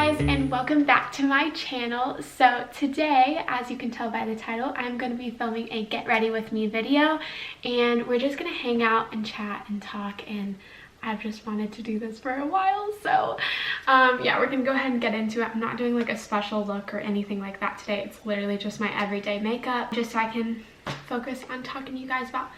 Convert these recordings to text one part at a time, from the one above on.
guys, and welcome back to my channel. So today, as you can tell by the title, I'm going to be filming a get ready with me video, and we're just going to hang out and chat and talk, and I've just wanted to do this for a while. So yeah, we're gonna go ahead and get into it. I'm not doing like a special look or anything like that today. It's literally just my everyday makeup, just so I can focus on talking to you guys about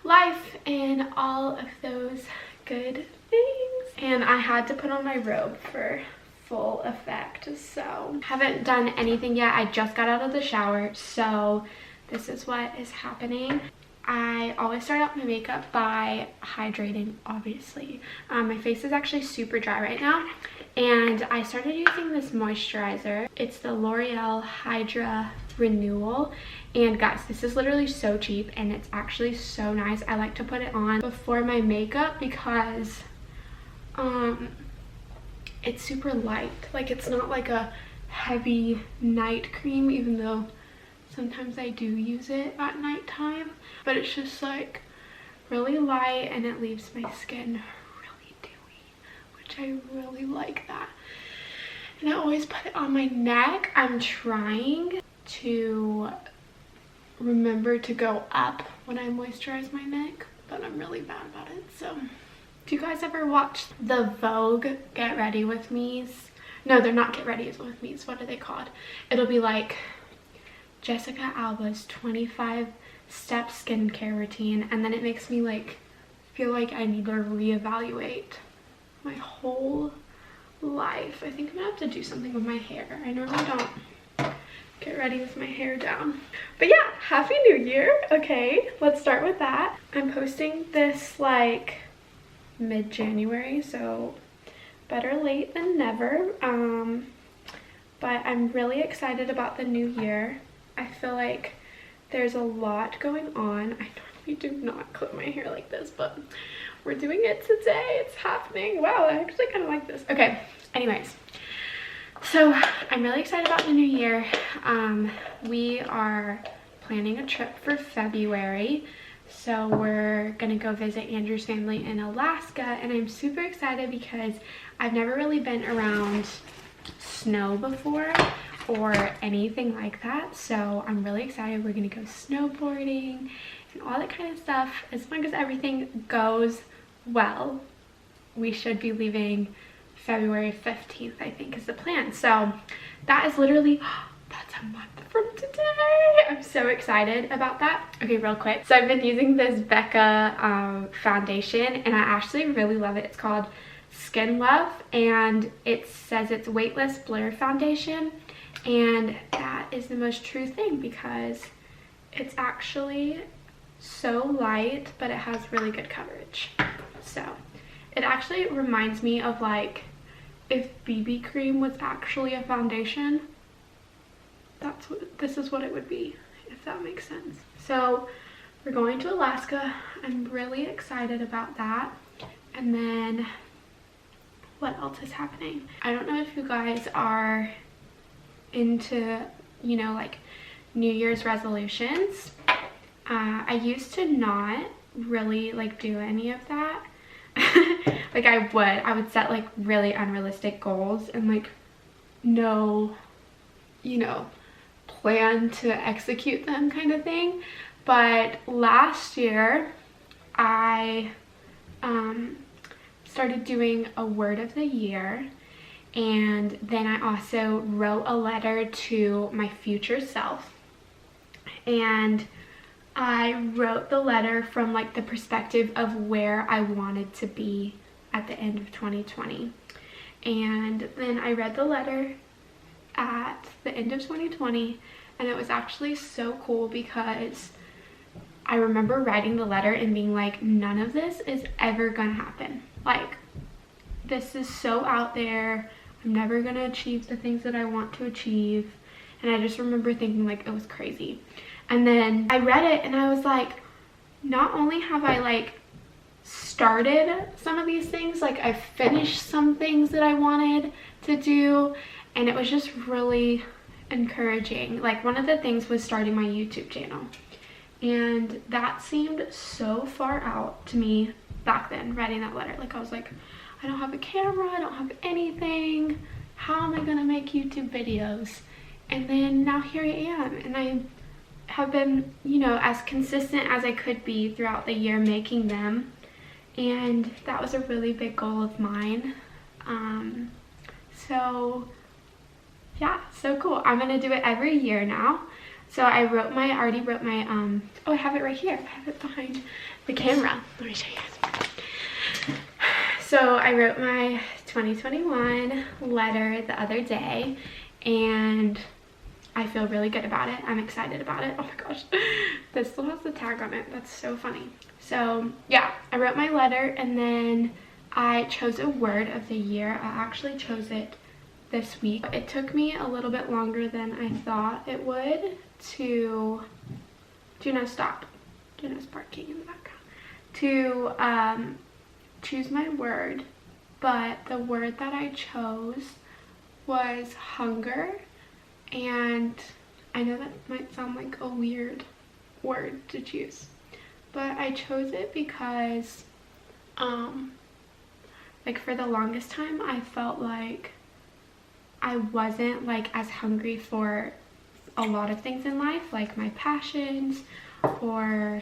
life and all of those good things. And I had to put on my robe for full effect, so haven't done anything yet. I just got out of the shower, so this is what is happening. I always start out my makeup by hydrating, obviously. My face is actually super dry right now, and I started using this moisturizer. It's the L'Oreal Hydra Renewal, and guys, this is literally so cheap and it's actually so nice. I like to put it on before my makeup because it's super light. Like, it's not like a heavy night cream, even though sometimes I do use it at nighttime, but it's just like really light and it leaves my skin really dewy, which I really like that. And I always put it on my neck. I'm trying to remember to go up when I moisturize my neck, but I'm really bad about it. So do you guys ever watch the Vogue Get Ready With Me's? No, they're not Get Ready With Me's. What are they called? It'll be like Jessica Alba's 25-step skincare routine, and then it makes me like feel like I need to reevaluate my whole life. I think I'm gonna have to do something with my hair. I normally don't get ready with my hair down. But yeah, Happy New Year. Okay, let's start with that. I'm posting this like mid-January, so better late than never. But I'm really excited about the new year. I feel like there's a lot going on. I normally do not clip my hair like this, but we're doing it today. It's happening. Wow, I actually kind of like this. Okay, anyways. So I'm really excited about the new year. We are planning a trip for February. So we're gonna go visit Andrew's family in Alaska, and I'm super excited because I've never really been around snow before or anything like that, so I'm really excited. We're gonna go snowboarding and all that kind of stuff. As long as everything goes well, we should be leaving February 15th, I think is the plan. So that is literally, that's a month from today. I'm so excited about that. Okay, real quick. So I've been using this Becca foundation, and I actually really love it. It's called Skin Love, and it says it's weightless blur foundation. And that is the most true thing because it's actually so light, but it has really good coverage. So it actually reminds me of like if BB cream was actually a foundation. This is what it would be, if that makes sense. So we're going to Alaska. I'm really excited about that. And then what else is happening? I don't know if you guys are into, you know, like New Year's resolutions. I used to not really like do any of that. Like I would set like really unrealistic goals and like no, you know, plan to execute them kind of thing. But last year I started doing a word of the year, and then I also wrote a letter to my future self, and I wrote the letter from like the perspective of where I wanted to be at the end of 2020. And then I read the letter at the end of 2020, and it was actually so cool because I remember writing the letter and being like, none of this is ever gonna happen. Like, this is so out there. I'm never gonna achieve the things that I want to achieve. And I just remember thinking like it was crazy. And then I read it and I was like, not only have I like started some of these things, like I finished some things that I wanted to do, and it was just really encouraging. Like, one of the things was starting my YouTube channel, and that seemed so far out to me back then, writing that letter. Like, I was like, I don't have a camera, I don't have anything. how am I gonna make YouTube videos? And then now here I am, and I have been, you know, as consistent as I could be throughout the year making them. And that was a really big goal of mine. So yeah, so cool. I'm gonna do it every year now. So I already wrote my, oh, I have it right here. I have it behind the camera. Let me show you guys. So I wrote my 2021 letter the other day, and I feel really good about it. I'm excited about it. Oh my gosh, this still has the tag on it. That's so funny. So yeah, I wrote my letter, and then I chose a word of the year. I actually chose it this week. It took me a little bit longer than I thought it would to, Juno, stop. Juno's barking in the background. To choose my word, but the word that I chose was hunger. And I know that might sound like a weird word to choose, but I chose it because like for the longest time I felt like I wasn't like as hungry for a lot of things in life, like my passions or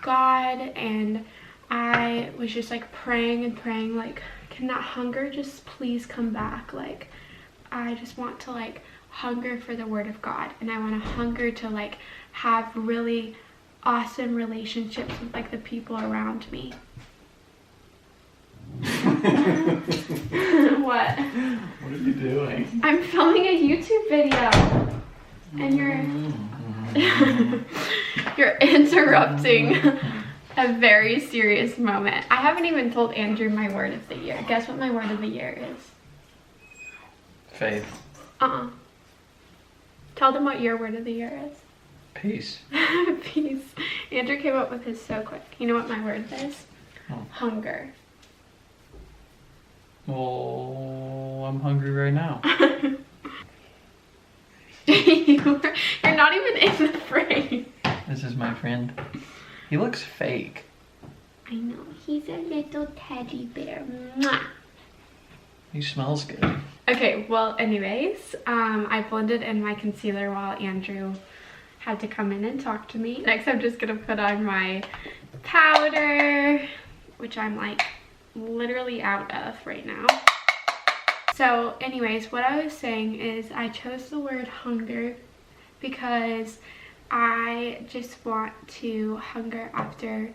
God, and I was just like praying and praying, like, can that hunger just please come back? Like, I just want to like hunger for the word of God, and I want to hunger to like have really awesome relationships with like the people around me. What? What are you doing? I'm filming a YouTube video, and you're interrupting a very serious moment. I haven't even told Andrew my word of the year. Guess what my word of the year is? Faith. Tell them what your word of the year is. Peace. Peace. Andrew came up with his so quick. You know what my word is? Oh. Hunger. Well, I'm hungry right now. You're not even in the frame. This is my friend. He looks fake. I know. He's a little teddy bear. Mwah. He smells good. Okay, well, anyways, I blended in my concealer while Andrew had to come in and talk to me. Next, I'm just gonna put on my powder, which I'm like literally out of right now. So anyways, what I was saying is I chose the word hunger because I just want to hunger after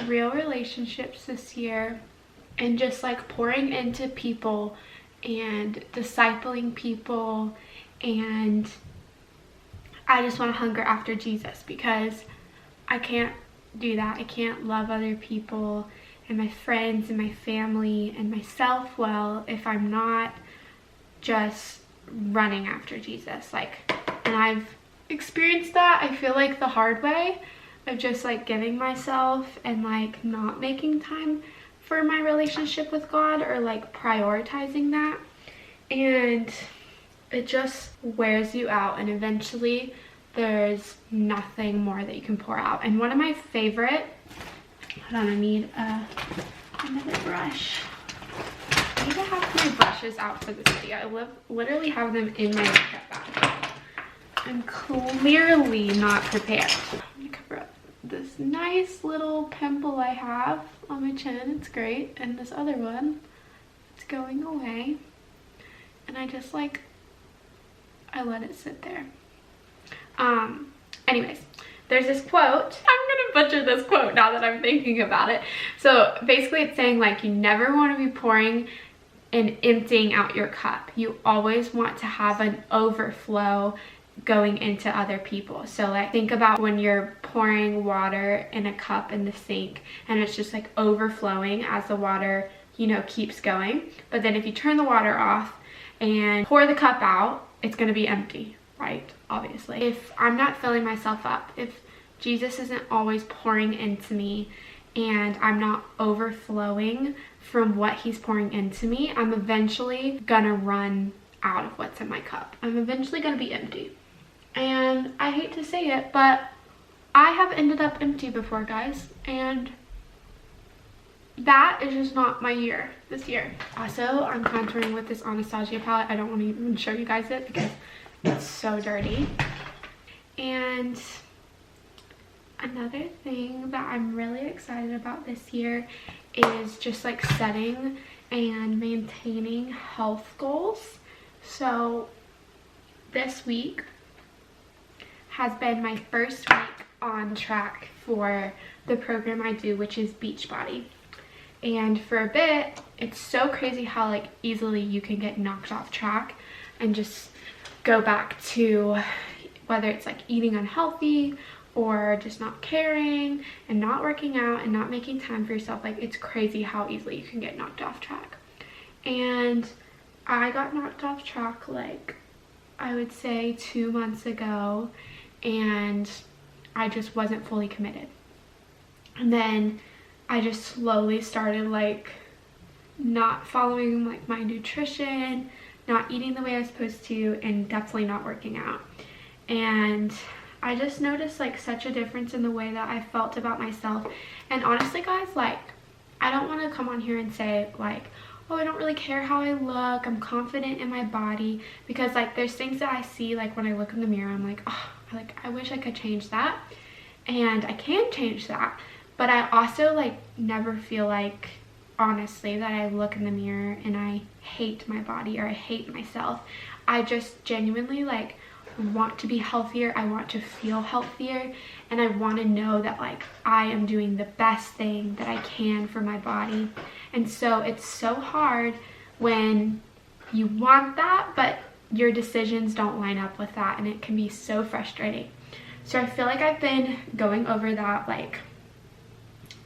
real relationships this year, and just like pouring into people and discipling people, and I just want to hunger after Jesus because I can't do that. I can't love other people and my friends and my family and myself well if I'm not just running after Jesus. Like, and I've experienced that, I feel like, the hard way of just like giving myself and like not making time for my relationship with God, or like prioritizing that, and it just wears you out, and eventually there's nothing more that you can pour out. And one of my favorite, hold on, I need another brush. I need to have my brushes out for this video. I literally have them in my makeup bag. I'm clearly not prepared. I'm gonna cover up this nice little pimple I have on my chin. It's great. And this other one, it's going away. And I just like, I let it sit there. Anyways, there's this quote. I'm gonna butcher this quote now that I'm thinking about it. So basically it's saying like, you never want to be pouring and emptying out your cup. You always want to have an overflow going into other people. So like, think about when you're pouring water in a cup in the sink and it's just like overflowing as the water, you know, keeps going. But then if you turn the water off and pour the cup out, it's going to be empty, right? Obviously. If I'm not filling myself up, if Jesus isn't always pouring into me and I'm not overflowing from what he's pouring into me, I'm eventually gonna run out of what's in my cup. I'm eventually gonna be empty. And I hate to say it, but I have ended up empty before, guys, and that is just not my year this year. Also, I'm contouring with this Anastasia palette. I don't want to even show you guys it because it's so dirty. And another thing that I'm really excited about this year is just like setting and maintaining health goals. So this week has been my first week on track for the program I do, which is Beachbody. And for a bit, it's so crazy how like easily you can get knocked off track and just go back to whether it's like eating unhealthy or just not caring and not working out and not making time for yourself. Like, it's crazy how easily you can get knocked off track. And I got knocked off track like, I would say 2 months ago, and I just wasn't fully committed. And then I just slowly started like not following like my nutrition, not eating the way I was supposed to, and definitely not working out. And I just noticed like such a difference in the way that I felt about myself. And honestly guys, like, I don't want to come on here and say like, oh, I don't really care how I look, I'm confident in my body, because like there's things that I see like when I look in the mirror, I'm like, oh, like I wish I could change that, and I can change that. But I also like never feel like, honestly, that I look in the mirror and I hate my body or I hate myself. I just genuinely like want to be healthier, I want to feel healthier, and I want to know that like I am doing the best thing that I can for my body. And so it's so hard when you want that but your decisions don't line up with that, and it can be so frustrating. So I feel like I've been going over that like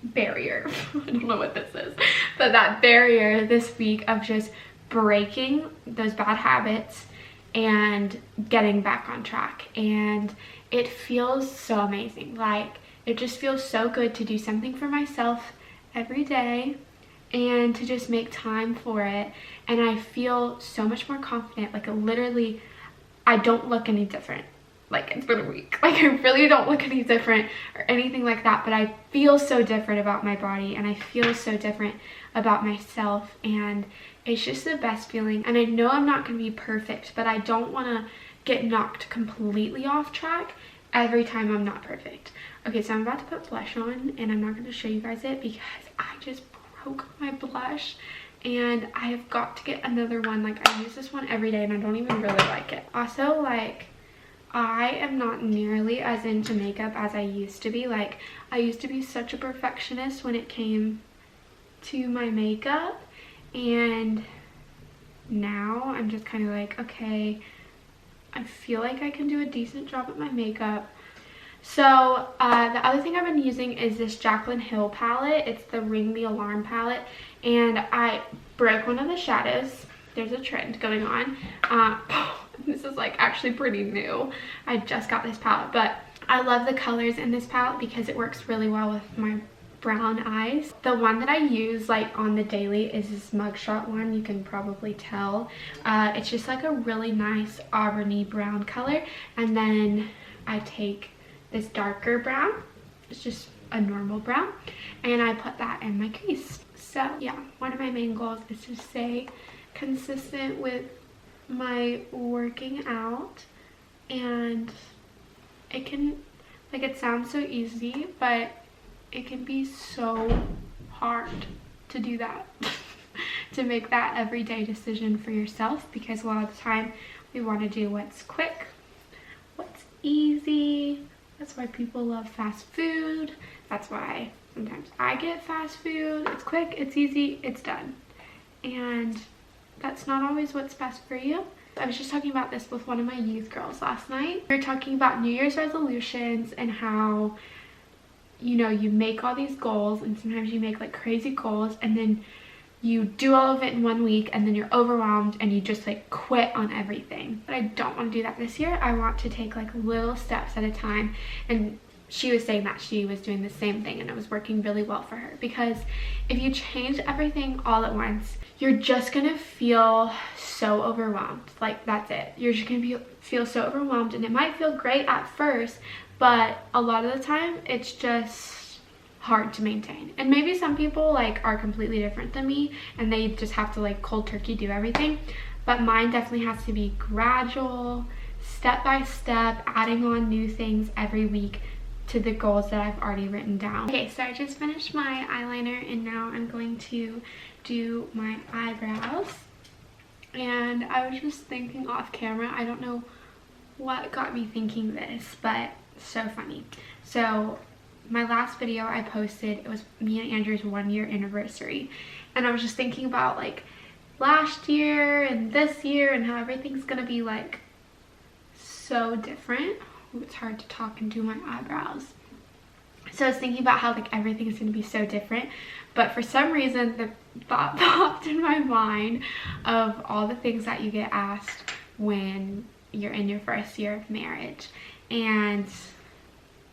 barrier I don't know what this is, but that barrier this week of just breaking those bad habits and getting back on track. And it feels so amazing. Like, it just feels so good to do something for myself every day and to just make time for it. And I feel so much more confident. Like, literally, I don't look any different. Like, it's been a week. Like, I really don't look any different or anything like that, but I feel so different about my body, and I feel so different about myself, and it's just the best feeling. And I know I'm not going to be perfect, but I don't want to get knocked completely off track every time I'm not perfect. Okay, so I'm about to put blush on, and I'm not going to show you guys it because I just broke my blush, and I have got to get another one. Like, I use this one every day, and I don't even really like it. Also, like, I am not nearly as into makeup as I used to be. Like, I used to be such a perfectionist when it came to my makeup, and now I'm just kind of like, okay, I feel like I can do a decent job at my makeup. So the other thing I've been using is this Jaclyn Hill palette. It's the Ring the Alarm palette, and I broke one of the shadows. There's a trend going on. This is like actually pretty new. I just got this palette, but I love the colors in this palette because it works really well with my brown eyes. The one that I use like on the daily is this mugshot one. You can probably tell. It's just like a really nice auburny brown color, and then I take this darker brown. It's just a normal brown, and I put that in my crease. So yeah, one of my main goals is to stay consistent with my working out, and it can, like, it sounds so easy, but it can be so hard to do that. To make that everyday decision for yourself, because a lot of the time we want to do what's quick, what's easy. That's why people love fast food. That's why sometimes I get fast food. It's quick, it's easy, it's done. And that's not always what's best for you. I was just talking about this with one of my youth girls last night. We were talking about New Year's resolutions and how, you know, you make all these goals, and sometimes you make like crazy goals, and then you do all of it in 1 week, and then you're overwhelmed and you just like quit on everything. But I don't want to do that this year. I want to take like little steps at a time. And she was saying that she was doing the same thing, and it was working really well for her, because if you change everything all at once, you're just gonna feel so overwhelmed. Like, that's it. You're just gonna feel so overwhelmed, and it might feel great at first, but a lot of the time it's just hard to maintain. And maybe some people like are completely different than me and they just have to like cold turkey do everything, but mine definitely has to be gradual, step by step, adding on new things every week to the goals that I've already written down. Okay, so I just finished my eyeliner and now I'm going to do my eyebrows. And I was just thinking off camera, I don't know what got me thinking this, but so funny. So my last video I posted, it was me and Andrew's 1-year anniversary, and I was just thinking about like last year and this year and how everything's gonna be like so different. Ooh, it's hard to talk and do my eyebrows. So I was thinking about how like everything is gonna be so different, but for some reason the thought popped in my mind of all the things that you get asked when you're in your first year of marriage. And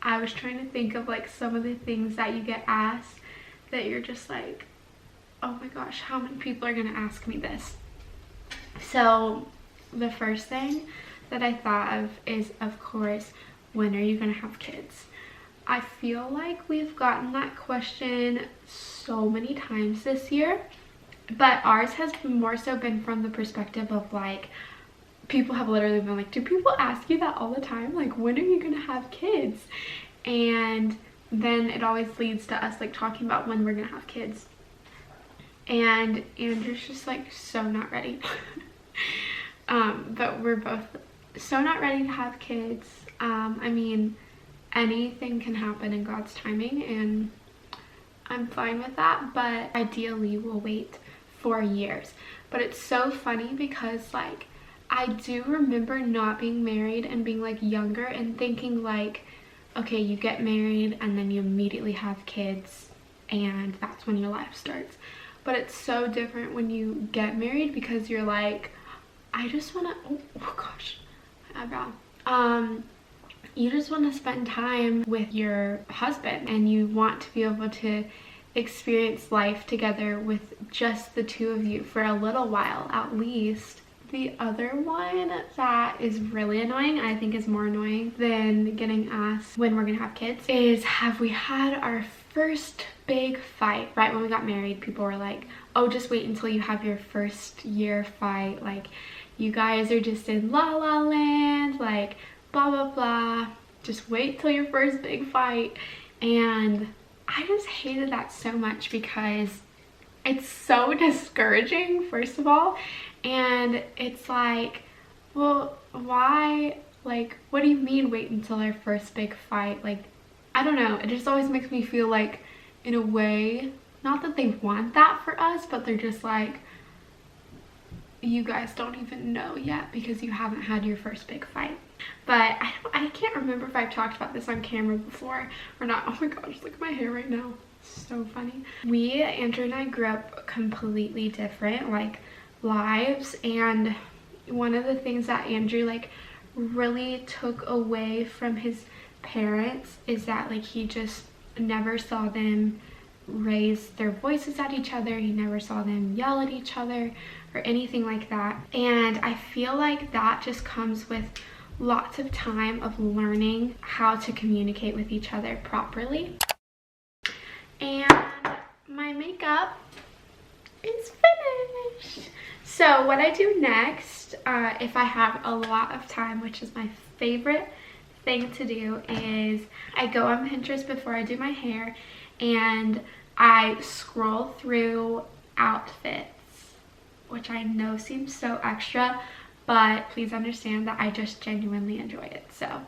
I was trying to think of like some of the things that you get asked that you're just like, oh my gosh, how many people are gonna ask me this? So the first thing that I thought of is, of course, when are you gonna have kids? I feel like we've gotten that question so many times this year, but ours has more so been from the perspective of like, people have literally been like, do people ask you that all the time? Like, when are you gonna have kids? And then it always leads to us like talking about when we're gonna have kids. And Andrew's just like so not ready. But we're both so not ready to have kids. I mean, anything can happen in God's timing and I'm fine with that, but ideally we'll wait 4 years. But it's so funny because like I do remember not being married and being like younger and thinking like, okay, you get married and then you immediately have kids and that's when your life starts. But it's so different when you get married because you're like, I just want to, oh gosh, my eyebrow. You just want to spend time with your husband and you want to be able to experience life together with just the two of you for a little while at least. The other one that is really annoying, I think is more annoying than getting asked when we're gonna have kids, is have we had our first big fight? Right when we got married, people were like, oh, just wait until you have your first year fight, like you guys are just in la la land, like blah blah blah, just wait till your first big fight. And I just hated that so much because it's so discouraging, first of all, and it's like, well, why, like, what do you mean wait until our first big fight? Like, I don't know, it just always makes me feel like, in a way, not that they want that for us, but they're just like, you guys don't even know yet because you haven't had your first big fight. But I can't remember if I've talked about this on camera before or not. Oh my gosh, look at my hair right now. So funny. Andrew and I grew up completely different like lives, and one of the things that Andrew like really took away from his parents is that like he just never saw them raise their voices at each other. He never saw them yell at each other or anything like that. And I feel like that just comes with lots of time of learning how to communicate with each other properly. And my makeup is finished. So what I do next, if I have a lot of time, which is my favorite thing to do, is I go on Pinterest before I do my hair and I scroll through outfits, which I know seems so extra, but please understand that I just genuinely enjoy it. So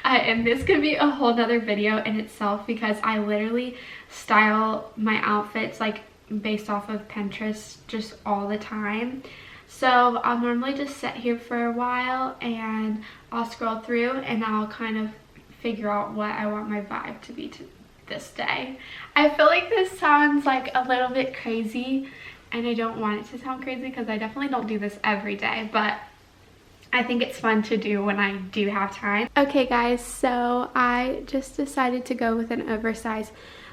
and this could be a whole nother video in itself because I literally style my outfits like based off of Pinterest just all the time. So I'll normally just sit here for a while and I'll scroll through and I'll kind of figure out what I want my vibe to be to this day. I feel like this sounds like a little bit crazy and I don't want it to sound crazy because I definitely don't do this every day, but I think it's fun to do when I do have time. Okay guys, so I just decided to go with an oversized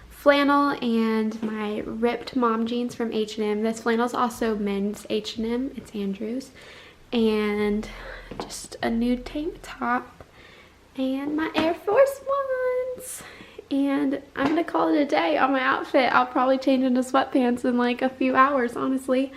flannel and my ripped mom jeans from H&M. This flannel is also men's H&M, it's Andrew's, and just a nude tank top and my Air Force Ones. and I'm gonna call it a day on my outfit. I'll probably change into sweatpants in like a few hours, honestly.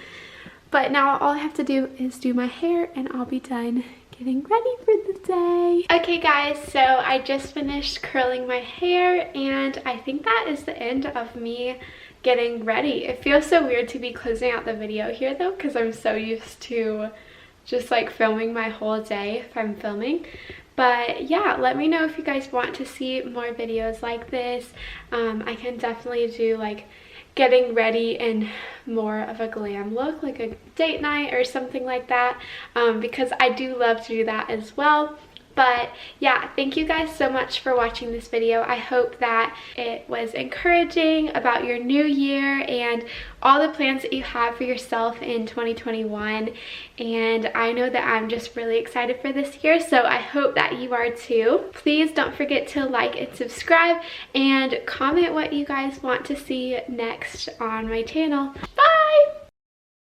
But now all I have to do is do my hair and I'll be done getting ready for the day. Okay guys, so I just finished curling my hair and I think that is the end of me getting ready. It feels so weird to be closing out the video here though, because I'm so used to just like filming my whole day if I'm filming. But yeah, let me know if you guys want to see more videos like this. I can definitely do like getting ready in more of a glam look, like a date night or something like that, because I do love to do that as well. But yeah, thank you guys so much for watching this video. I hope that it was encouraging about your new year and all the plans that you have for yourself in 2021. And I know that I'm just really excited for this year, so I hope that you are too. Please don't forget to like and subscribe and comment what you guys want to see next on my channel. Bye!